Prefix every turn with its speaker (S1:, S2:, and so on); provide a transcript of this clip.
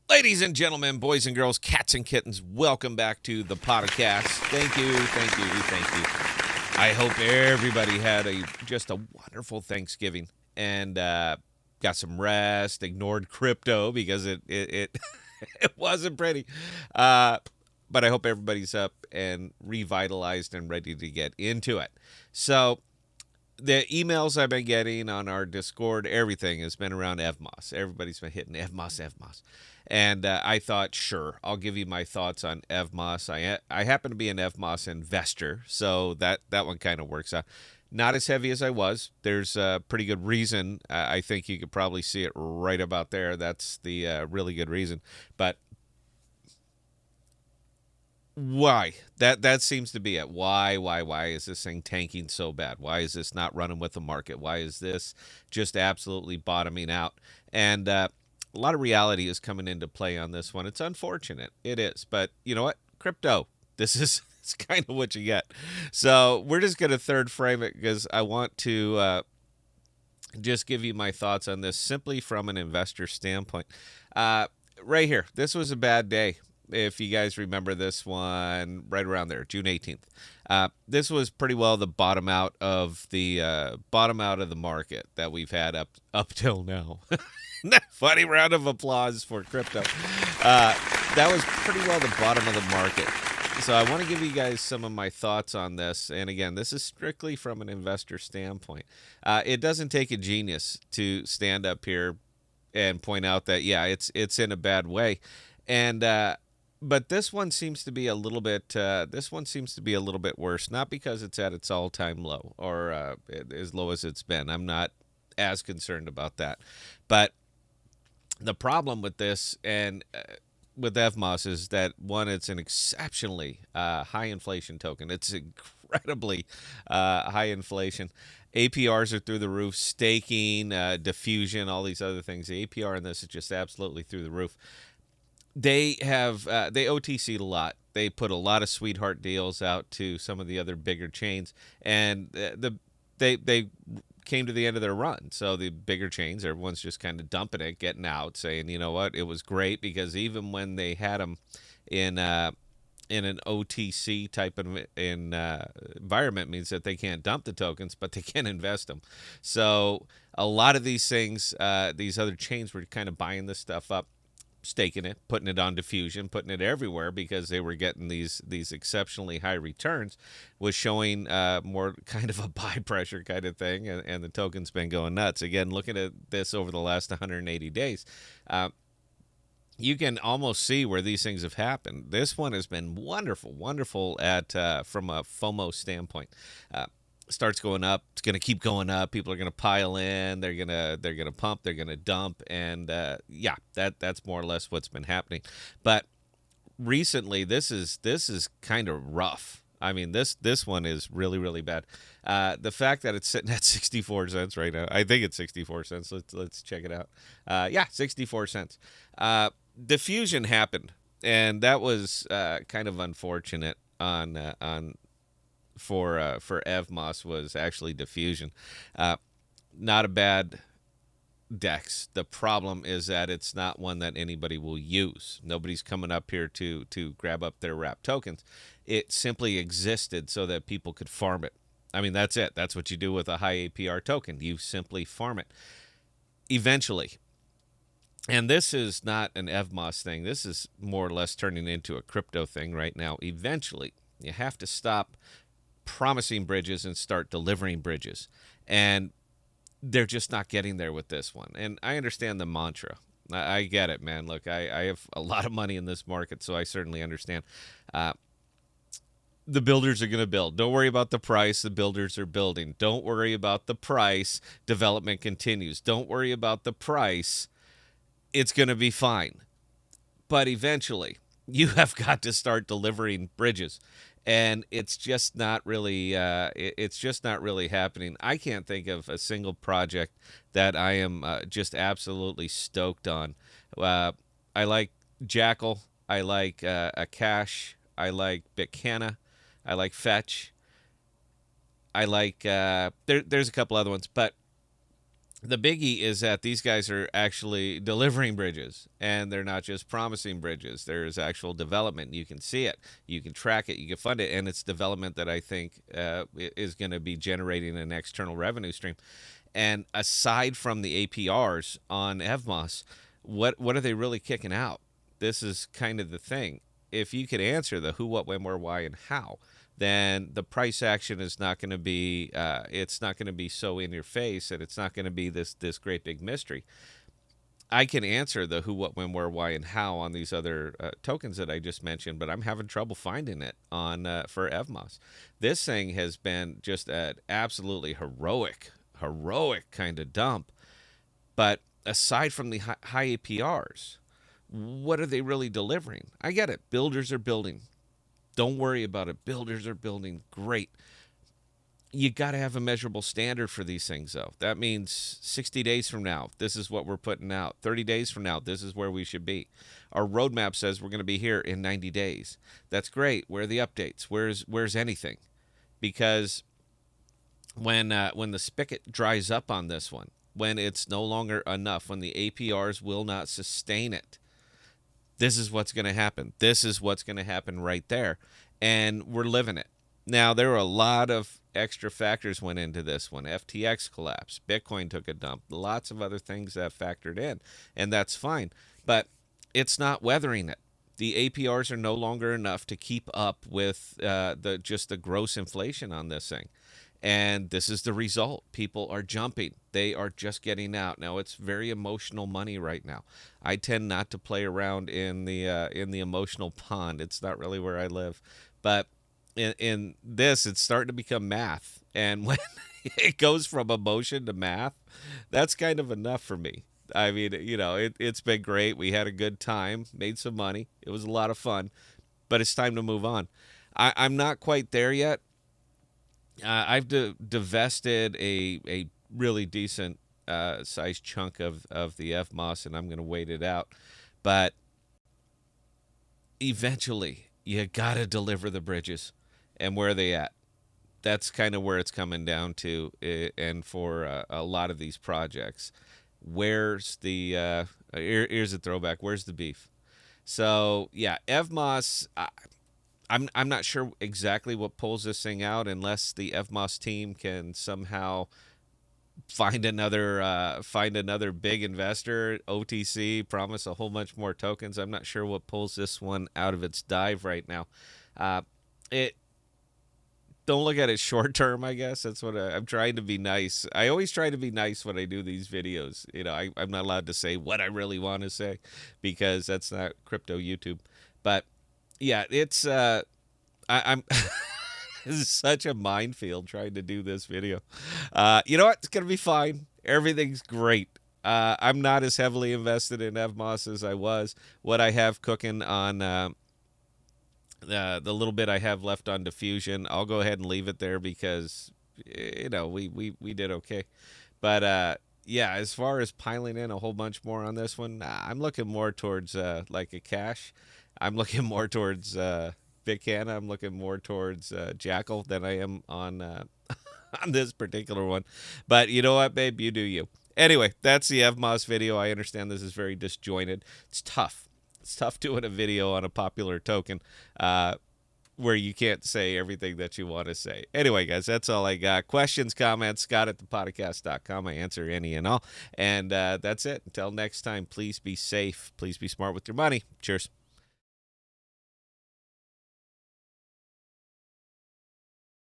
S1: Ladies and gentlemen, boys and girls, cats and kittens, welcome back to the podcast. Thank you, thank you, thank you. I hope everybody had just a wonderful Thanksgiving and got some rest. Ignored crypto because it it wasn't pretty. But I hope everybody's up and revitalized and ready to get into it. So the emails I've been getting on our Discord, everything has been around EVMOS. Everybody's been hitting EVMOS. And I thought, sure, I'll give you my thoughts on EVMOS. I happen to be an EVMOS investor, so that one kind of works out. Not as heavy as I was. There's a pretty good reason. I think you could probably see it right about there. That's the really good reason. But why? That seems to be it. Why is this thing tanking so bad? Why is this not running with the market? Why is this just absolutely bottoming out? And a lot of reality is coming into play on this one. It's unfortunate. It is. But you know what? Crypto. This is it's kind of what you get. So we're just going to third frame it because I want to just give you my thoughts on this simply from an investor standpoint. Right here. This was a bad day. If you guys remember this one, right around there, June 18th. This was pretty well the bottom out of the market that we've had up till now. Funny round of applause for crypto. That was pretty well the bottom of the market. So I want to give you guys some of my thoughts on this. And again, this is strictly from an investor standpoint. It doesn't take a genius to stand up here and point out that, yeah, it's in a bad way. And but this one seems to be a little bit. This one seems to be a little bit worse. Not because it's at its all-time low or as low as it's been. I'm not as concerned about that. But the problem with this and with EVMOS is that one, it's an exceptionally high inflation token. It's incredibly high inflation. APRs are through the roof. Staking, diffusion, all these other things. The APR in this is just absolutely through the roof. They have they OTC'd a lot. They put a lot of sweetheart deals out to some of the other bigger chains, and they came to the end of their run. So the bigger chains, everyone's just kind of dumping it, getting out, saying, you know what, it was great because even when they had them in an OTC type of environment, means that they can't dump the tokens, but they can invest them. So a lot of these things, these other chains were kind of buying this stuff up, staking it, putting it on diffusion, putting it everywhere because they were getting these exceptionally high returns, was showing more kind of a buy pressure kind of thing, and the token's been going nuts. Again, looking at this over the last 180 days, you can almost see where these things have happened. This one has been wonderful at from a FOMO standpoint. Starts going up, it's going to keep going up. People are going to pile in, they're going to pump, they're going to dump, and yeah, that's more or less what's been happening. But recently this is kind of rough. I mean, this one is really bad. The fact that it's sitting at 64 cents right now, I think it's 64 cents. Let's check it out. Yeah, 64 cents. Diffusion happened, and that was kind of unfortunate on for EVMOS was actually diffusion. Not a bad DEX. The problem is that it's not one that anybody will use. Nobody's coming up here to grab up their wrap tokens. It simply existed so that people could farm it. I mean, that's it. That's what you do with a high APR token. You simply farm it. Eventually, and this is not an EVMOS thing. This is more or less turning into a crypto thing right now. Eventually, you have to stop promising bridges and start delivering bridges. And they're just not getting there with this one. And I understand the mantra. I get it, man. Look, I have a lot of money in this market, so I certainly understand. The builders are going to build. Don't worry about the price. The builders are building. Don't worry about the price. Development continues. Don't worry about the price. It's going to be fine. But eventually, you have got to start delivering bridges. And it's just not really happening. I can't think of a single project that I am just absolutely stoked on. I like Jackal. I like Akash. I like Bitcana. I like Fetch. I like there's a couple other ones, but the biggie is that these guys are actually delivering bridges, and they're not just promising bridges. There's actual development. You can see it, you can track it, you can fund it, and it's development that I think is going to be generating an external revenue stream. And aside from the APRs on EVMOS, what are they really kicking out? This is kind of the thing. If you could answer the who, what, when, where, why, and how, then the price action is not going to be it's not going to be so in your face, and it's not going to be this great big mystery. I can answer the who, what, when, where, why, and how on these other tokens that I just mentioned, but I'm having trouble finding it on for EVMOS. This thing has been just an absolutely heroic kind of dump. But aside from the high APRs, what are they really delivering? I get it. Builders are building. Don't worry about it. Builders are building. Great. You got to have a measurable standard for these things, though. That means 60 days from now, this is what we're putting out. 30 days from now, this is where we should be. Our roadmap says we're going to be here in 90 days. That's great. Where are the updates? Where's anything? Because when the spigot dries up on this one, when it's no longer enough, when the APRs will not sustain it, this is what's going to happen. This is what's going to happen right there. And we're living it. Now, there were a lot of extra factors went into this one. FTX collapsed. Bitcoin took a dump. Lots of other things that factored in. And that's fine. But it's not weathering it. The APRs are no longer enough to keep up with the gross inflation on this thing. And this is the result. People are jumping. They are just getting out. Now, it's very emotional money right now. I tend not to play around in the emotional pond. It's not really where I live. But in this, it's starting to become math. And when it goes from emotion to math, that's kind of enough for me. I mean, it's been great. We had a good time, made some money. It was a lot of fun. But it's time to move on. I'm not quite there yet. I've divested a really decent sized chunk of the EVMOS, and I'm going to wait it out. But eventually, you got to deliver the bridges. And where are they at? That's kind of where it's coming down to. And for a lot of these projects, where's the here's a throwback. Where's the beef? So, yeah, EVMOS. I'm not sure exactly what pulls this thing out unless the EVMOS team can somehow find another big investor, OTC, promise a whole bunch more tokens. I'm not sure what pulls this one out of its dive right now. It Don't look at it short term, I guess. That's what I'm trying to be nice. I always try to be nice when I do these videos. I'm not allowed to say what I really want to say because that's not crypto YouTube. But yeah, I'm this is such a minefield trying to do this video. You know what? It's gonna be fine. Everything's great. I'm not as heavily invested in EVMOS as I was. What I have cooking on the little bit I have left on diffusion, I'll go ahead and leave it there because we did okay. But yeah, as far as piling in a whole bunch more on this one, I'm looking more towards like a cash. I'm looking more towards Bitcana. I'm looking more towards Jackal than I am on on this particular one. But you know what, babe? You do you. Anyway, that's the EVMOS video. I understand this is very disjointed. It's tough. It's tough doing a video on a popular token where you can't say everything that you want to say. Anyway, guys, that's all I got. Questions, comments, scott@thepodcast.com. I answer any and all. And that's it. Until next time, please be safe. Please be smart with your money. Cheers.